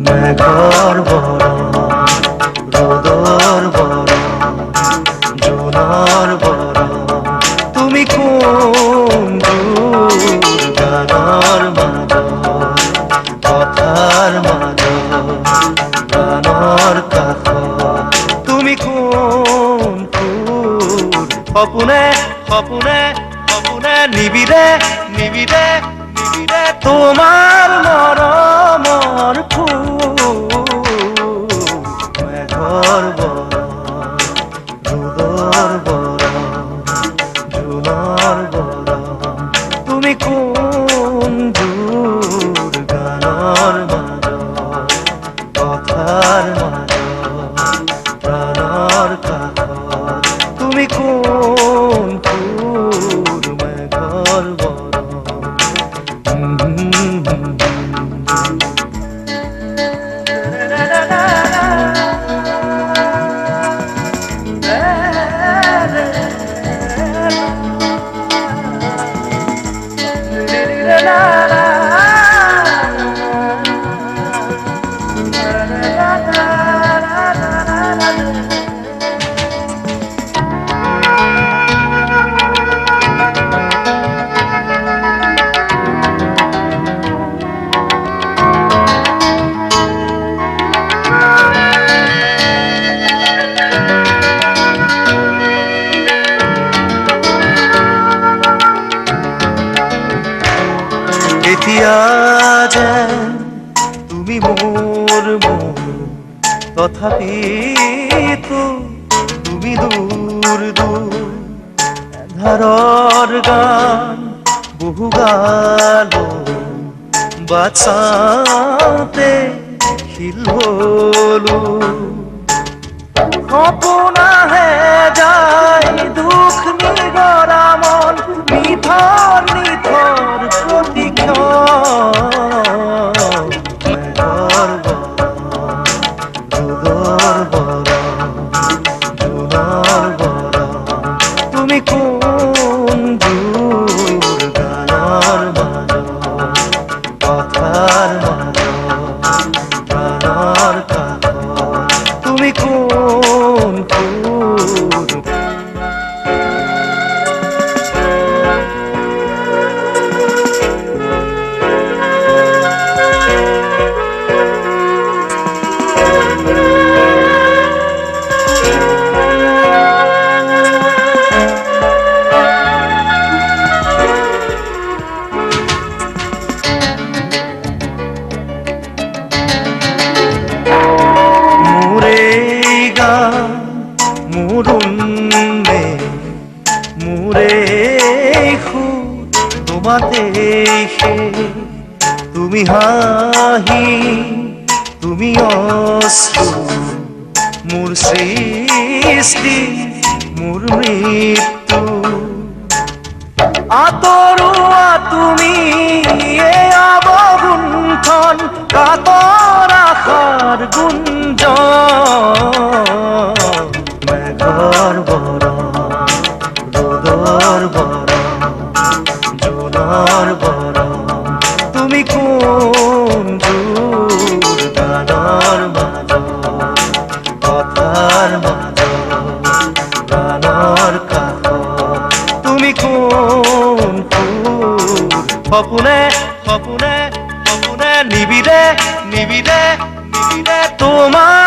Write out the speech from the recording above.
মেঘর বড় রোদর বড় জোনার বড় তুমি কোন দূর গানার মাঝ কথার মাঝ গানার কাষ তুমি কোন ফুল সপোনে সপোনে সপোনে নিবিড়ে নিবিড়ে নিবিড়ে তোমার মরমৰ ফুল মেঘৰ বড় রোদৰ বড় জোনাৰ বড় তুমি কোন দূৰ গানৰ মাঝ কথাৰ মাঝ প্ৰাণৰ কাষ তুমি কোন ফুল মেঘৰ বড় এতিয়া যেন তুমি মোৰ মন তথাপিতো তুমি দূৰ দূৰ এন্ধাৰৰ গান বহু গালো বাট চাওঁতে শিল হলো সপোন আহে যায় দুখ নিগৰা মন নিথৰ নিথৰ মেঘৰ বড় রোদৰ বড় জোনাৰ বড় তুমি কোন দূৰ গানৰ মাঝ কথাৰ মাঝ প্ৰাণৰ কাষ তুমি কোন ফুল মুরুন্নে মুরে তোমাতে তুমি হাহি তুমি অশ্রু মোর সৃষ্টি মোর মৃত্যু আতৰুৱা তুমি এই অবগুণ্ঠন কাতৰ আশাৰ গুঞ্জন মেঘৰ বড় রোদৰ বড় জোনাৰ বড় তুমি কোন দূৰ গানৰ মাঝ কথাৰ মাঝ প্ৰাণৰ কাষ তুমি কোন ফুল সপোনে সপোনে সপোনে নিবিড়ে নিবিড়ে নিবিড়ে তোমার